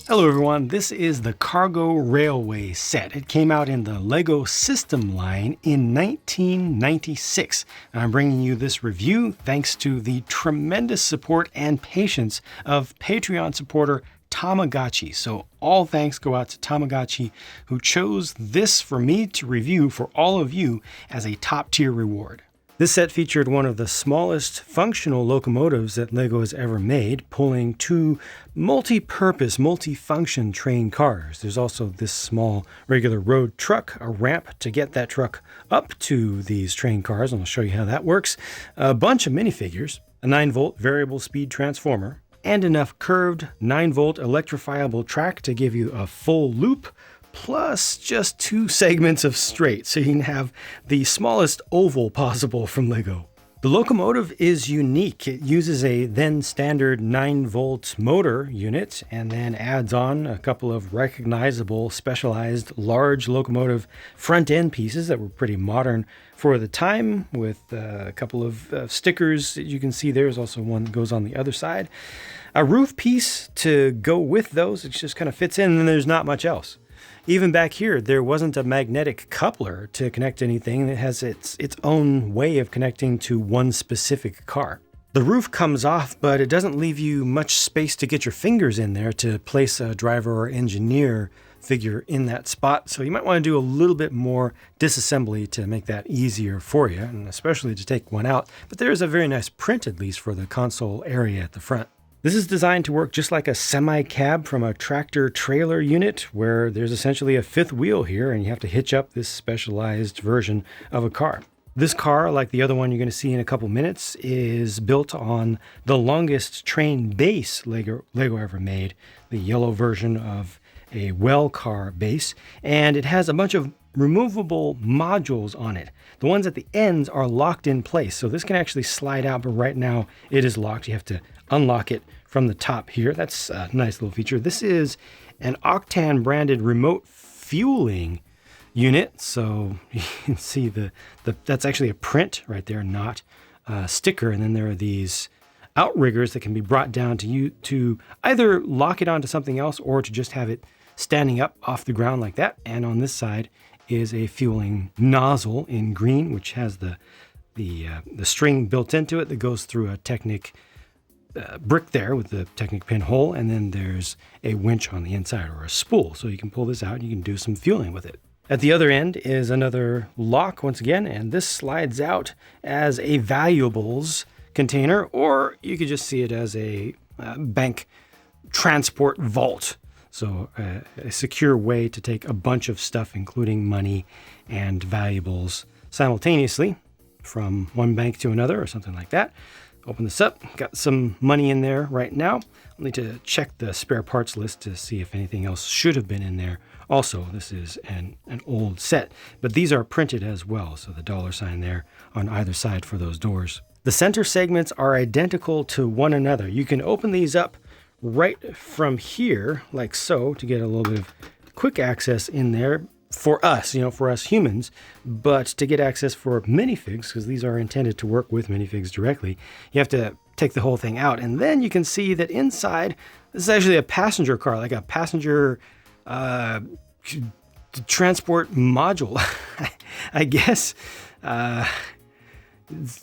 Hello everyone, this is the Cargo Railway set. It came out in the LEGO System line in 1996. And I'm bringing you this review thanks to the tremendous support and patience of Patreon supporter Tamagotchi. So all thanks go out to Tamagotchi, who chose this for me to review for all of you as a top tier reward. This set featured one of the smallest functional locomotives that LEGO has ever made, pulling two multi-purpose, multi-function train cars. There's also this small regular road truck, a ramp to get that truck up to these train cars, and I'll show you how that works, a bunch of minifigures, a 9-volt variable speed transformer, and enough curved 9-volt electrifiable track to give you a full loop, plus just 2 segments of straight, so you can have the smallest oval possible from LEGO. The locomotive is unique. It uses a then standard 9-volt motor unit and then adds on a couple of recognizable specialized large locomotive front end pieces that were pretty modern for the time, with a couple of stickers that you can see. There's also one that goes on the other side. A roof piece to go with those. It just kind of fits in, and there's not much else. Even back here, there wasn't a magnetic coupler to connect anything. It has its own way of connecting to one specific car. The roof comes off, but it doesn't leave you much space to get your fingers in there to place a driver or engineer figure in that spot. So you might want to do a little bit more disassembly to make that easier for you, and especially to take one out. But there is a very nice print, at least for the console area at the front. This is designed to work just like a semi-cab from a tractor-trailer unit, where there's essentially a 5th wheel here, and you have to hitch up this specialized version of a car. This car, like the other one you're going to see in a couple minutes, is built on the longest train base LEGO ever made, the yellow version of a well car base, and it has a bunch of removable modules on it. The ones at the ends are locked in place, so this can actually slide out, but right now it is locked. You have to unlock it from the top here. That's a nice little feature. This is an Octane branded remote fueling unit, so you can see that's actually a print right there, not a sticker. And then there are these outriggers that can be brought down to either lock it onto something else or to just have it standing up off the ground like that. And on this side is a fueling nozzle in green, which has the string built into it that goes through a Technic brick there with the Technic pinhole, and then there's a winch on the inside, or a spool, so you can pull this out and you can do some fueling with it. At the other end is another lock once again, and this slides out as a valuables container, or you could just see it as a bank transport vault. So a secure way to take a bunch of stuff, including money and valuables, simultaneously from one bank to another or something like that. Open this up. Got some money in there right now. I'll need to check the spare parts list to see if anything else should have been in there. Also, this is an old set, but these are printed as well, so the $sign there on either side for those doors. The center segments are identical to one another. You can open these up right from here, like so, to get a little bit of quick access in there for us, for us humans. But to get access for minifigs, because these are intended to work with minifigs directly, you have to take the whole thing out. And then you can see that inside, this is actually a passenger car, like a passenger transport module, I guess.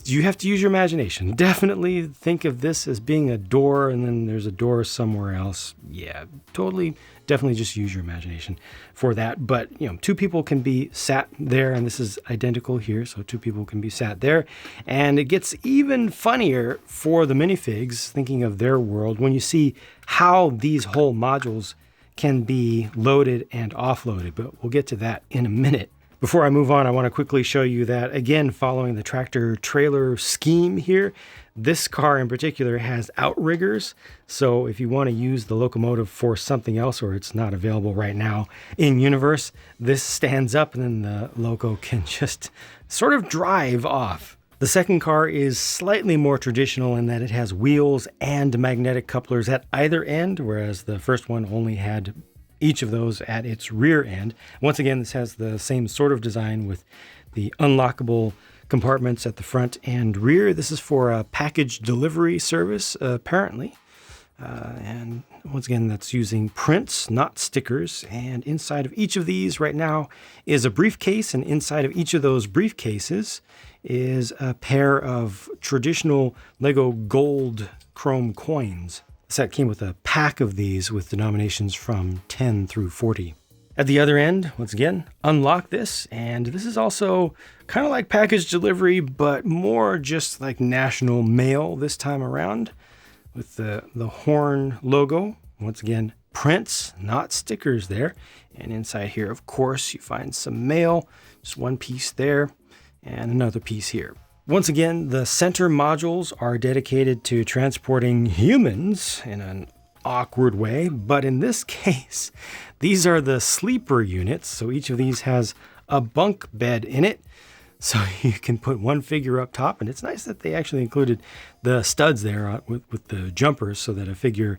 You have to use your imagination. Definitely think of this as being a door, and then there's a door somewhere else. Yeah, definitely just use your imagination for that. But, 2 people can be sat there, and this is identical here, so 2 people can be sat there. And it gets even funnier for the minifigs, thinking of their world, when you see how these whole modules can be loaded and offloaded. But we'll get to that in a minute. Before I move on, I want to quickly show you that, again, following the tractor-trailer scheme here, this car in particular has outriggers. So if you want to use the locomotive for something else, or it's not available right now in universe, this stands up and then the loco can just sort of drive off. The second car is slightly more traditional in that it has wheels and magnetic couplers at either end, whereas the first one only had each of those at its rear end. Once again, this has the same sort of design with the unlockable compartments at the front and rear. This is for a package delivery service, apparently. And once again, that's using prints, not stickers. And inside of each of these right now is a briefcase. And inside of each of those briefcases is a pair of traditional Lego gold chrome coins. The set came with a pack of these with denominations from 10 through 40. At the other end, once again, unlock this, and this is also kind of like package delivery, but more just like national mail this time around, with the horn logo. Once again, prints, not stickers there. And inside here, of course, you find some mail, just one piece there, and another piece here. Once again, the center modules are dedicated to transporting humans in an awkward way, but in this case, these are the sleeper units. So each of these has a bunk bed in it. So you can put one figure up top, and it's nice that they actually included the studs there with the jumpers so that a figure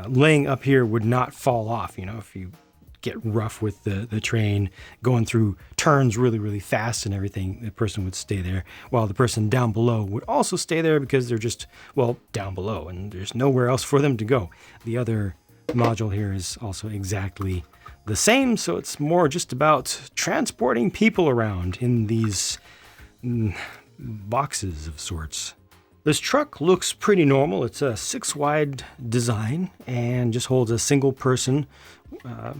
laying up here would not fall off. You know, if you get rough with the train going through turns really, really fast and everything, the person would stay there, while the person down below would also stay there because they're just, well, down below and there's nowhere else for them to go. The other module here is also exactly the same, so it's more just about transporting people around in these boxes of sorts. This truck looks pretty normal. It's a 6-wide design and just holds a single person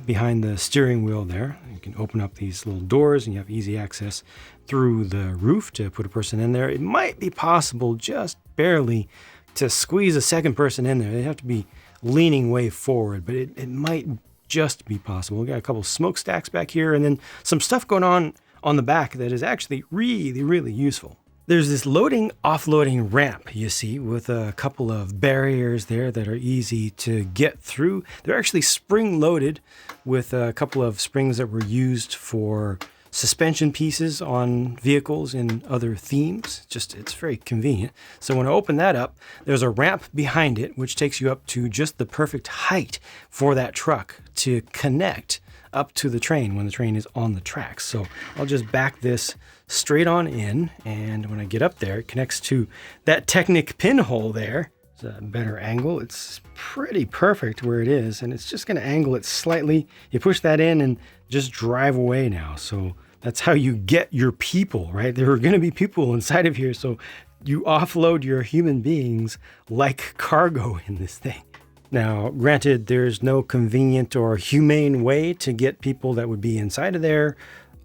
behind the steering wheel there. You can open up these little doors and you have easy access through the roof to put a person in there. It might be possible, just barely, to squeeze a second person in there. They have to be leaning way forward, but it might just be possible. We've got a couple smokestacks back here and then some stuff going on the back that is actually really, really useful. There's this loading, offloading ramp, you see, with a couple of barriers there that are easy to get through. They're actually spring-loaded with a couple of springs that were used for suspension pieces on vehicles in other themes. It's very convenient. So when I open that up, there's a ramp behind it, which takes you up to just the perfect height for that truck to connect up to the train when the train is on the tracks. So I'll just back this straight on in, and when I get up there, it connects to that Technic pinhole there. It's a better angle. It's pretty perfect where it is, and it's just going to angle it slightly. You push that in and just drive away now. So that's how you get your people, right? There are going to be people inside of here, so you offload your human beings like cargo in this thing. Now, granted, there's no convenient or humane way to get people that would be inside of there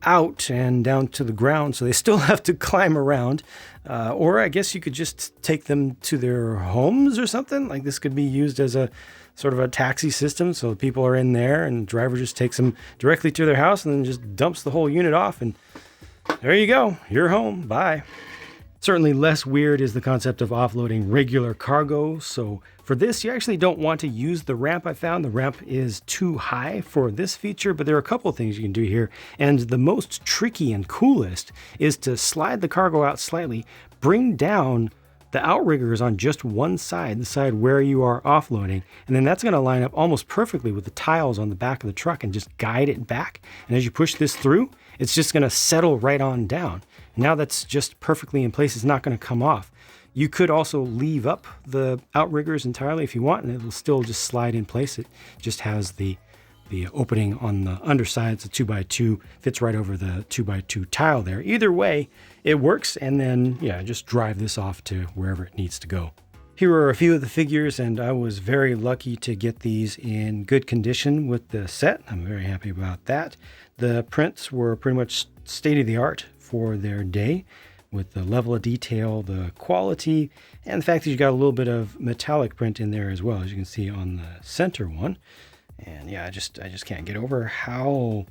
out and down to the ground, so they still have to climb around. Or I guess you could just take them to their homes or something. Like this could be used as a sort of a taxi system, so people are in there and the driver just takes them directly to their house and then just dumps the whole unit off, and there you go, you're home, bye. Certainly less weird is the concept of offloading regular cargo. So for this, you actually don't want to use the ramp. I found the ramp is too high for this feature, but there are a couple of things you can do here. And the most tricky and coolest is to slide the cargo out slightly, bring down the outriggers on just one side, the side where you are offloading. And then that's going to line up almost perfectly with the tiles on the back of the truck and just guide it back. And as you push this through, it's just going to settle right on down. Now that's just perfectly in place. It's not going to come off. You could also leave up the outriggers entirely if you want, and it will still just slide in place. It just has the opening on the underside. It's a 2x2, fits right over the 2x2 tile there. Either way, it works, and then, yeah, just drive this off to wherever it needs to go. Here are a few of the figures, and I was very lucky to get these in good condition with the set. I'm very happy about that. The prints were pretty much state-of-the-art for their day, with the level of detail, the quality, and the fact that you got a little bit of metallic print in there as well, as you can see on the center one. And yeah, I just can't get over how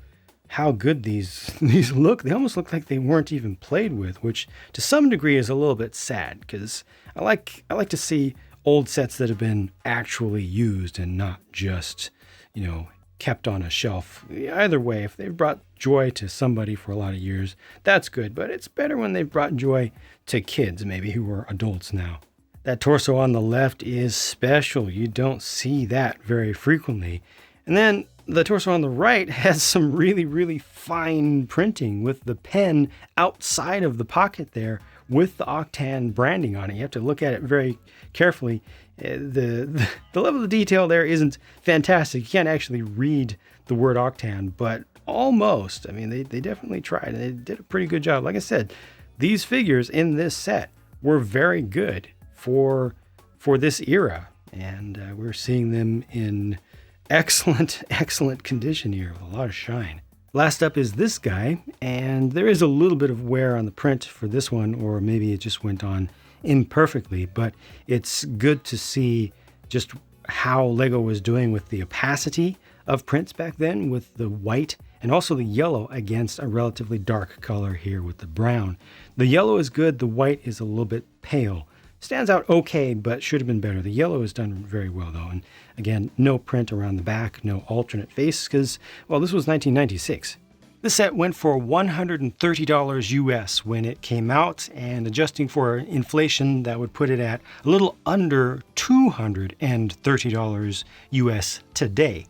good these look. They almost look like they weren't even played with, which to some degree is a little bit sad, because I like to see old sets that have been actually used and not just, kept on a shelf. Either way, if they've brought joy to somebody for a lot of years, that's good, but it's better when they've brought joy to kids, maybe, who are adults now. That torso on the left is special. You don't see that very frequently. And then the torso on the right has some really, really fine printing with the pen outside of the pocket there with the Octan branding on it. You have to look at it very carefully The level of detail there isn't fantastic. You can't actually read the word octan, but almost. I mean, they definitely tried, and they did a pretty good job. Like I said, these figures in this set were very good for this era, and we're seeing them in excellent condition here with a lot of shine. Last up is this guy, and there is a little bit of wear on the print for this one, or maybe it just went on imperfectly, but it's good to see just how Lego was doing with the opacity of prints back then, with the white and also the yellow against a relatively dark color here with the brown. The yellow is good, the white is a little bit pale. Stands out okay, but should have been better. The yellow is done very well though, and again, no print around the back, no alternate face, because, well, this was 1996. This set went for $130 US when it came out, and adjusting for inflation, that would put it at a little under $230 US today.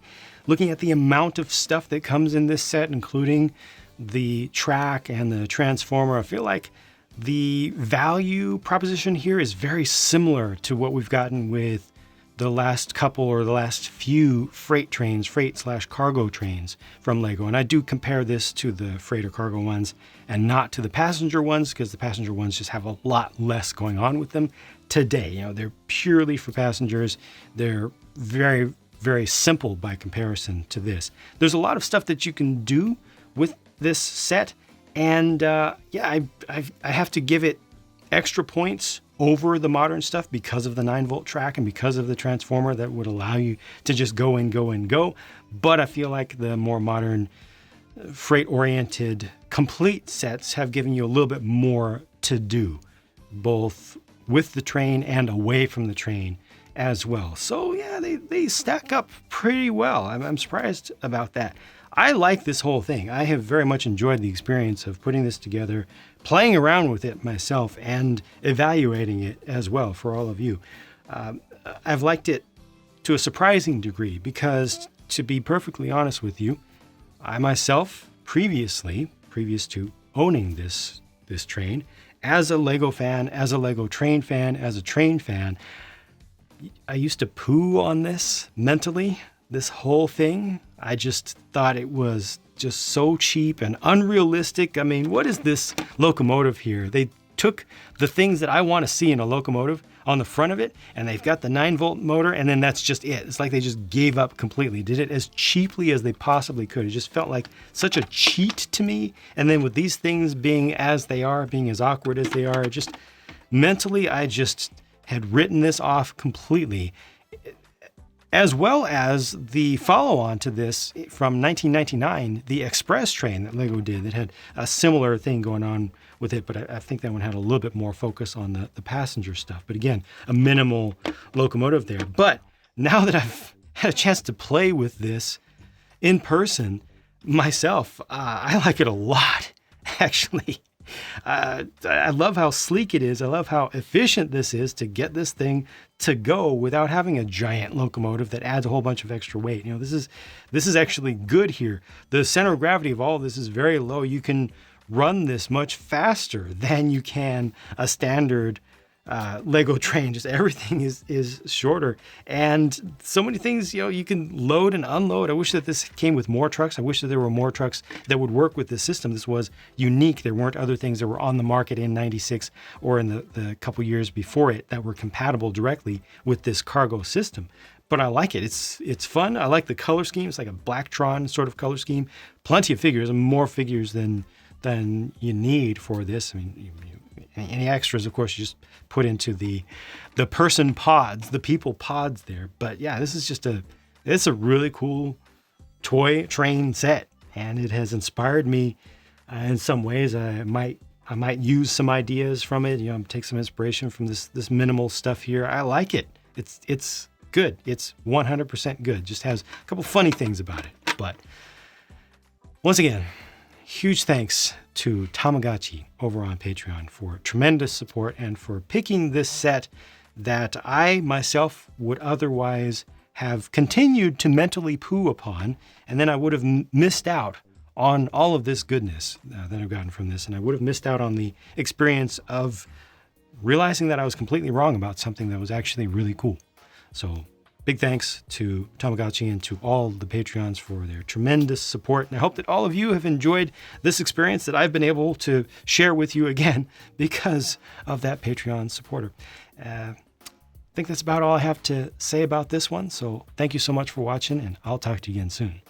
Looking at the amount of stuff that comes in this set, including the track and the transformer, I feel like the value proposition here is very similar to what we've gotten with the last couple or the last few freight/cargo trains from Lego. And I do compare this to the freight or cargo ones and not to the passenger ones, because the passenger ones just have a lot less going on with them today. You know, they're purely for passengers. They're very, very simple by comparison to this. There's a lot of stuff that you can do with this set. And I have to give it extra points over the modern stuff because of the 9-volt track and because of the transformer that would allow you to just go and go and go. But I feel like the more modern freight-oriented complete sets have given you a little bit more to do, both with the train and away from the train as well. So yeah, they stack up pretty well. I'm surprised about that. I like this whole thing. I have very much enjoyed the experience of putting this together, playing around with it myself, and evaluating it as well for all of you. I've liked it to a surprising degree because, to be perfectly honest with you, I myself, previous to owning this train, as a Lego fan, as a Lego train fan, as a train fan, I used to poo on this mentally, this whole thing. I just thought it was just so cheap and unrealistic. I mean, what is this locomotive here? They took the things that I want to see in a locomotive on the front of it, and they've got the 9-volt motor, and then that's just it. It's like they just gave up completely, did it as cheaply as they possibly could. It just felt like such a cheat to me. And then with these things being as they are, being as awkward as they are, just mentally, I just had written this off completely. As well as the follow-on to this from 1999, the Express train that Lego did that had a similar thing going on with it, but I think that one had a little bit more focus on the passenger stuff. But again, a minimal locomotive there. But now that I've had a chance to play with this in person myself, I like it a lot, actually. I love how sleek it is. I love how efficient this is to get this thing to go without having a giant locomotive that adds a whole bunch of extra weight. You know, this is actually good here. The center of gravity of all of this is very low. You can run this much faster than you can a standard Lego train. Just everything is shorter, and so many things, you know, you can load and unload. I wish that this came with more trucks. I wish that there were more trucks that would work with this system. This was unique. There weren't other things that were on the market in 96 or in the couple years before it that were compatible directly with this cargo system. But I like it. It's fun. I like the color scheme. It's like a Blacktron sort of color scheme. Plenty of figures, and more figures than you need for this. I mean, any extras, of course, you just put into the person pods, the people pods there. But yeah, this is it's a really cool toy train set, and it has inspired me in some ways. I might use some ideas from it. You know, take some inspiration from this minimal stuff here. I like it. It's good. It's 100% good. Just has a couple funny things about it. But once again, huge thanks to Tamagotchi over on Patreon for tremendous support and for picking this set that I myself would otherwise have continued to mentally poo upon, and then I would have missed out on all of this goodness that I've gotten from this, and I would have missed out on the experience of realizing that I was completely wrong about something that was actually really cool. So big thanks to Tamagotchi and to all the Patreons for their tremendous support. And I hope that all of you have enjoyed this experience that I've been able to share with you again because of that Patreon supporter. I think that's about all I have to say about this one. So thank you so much for watching, and I'll talk to you again soon.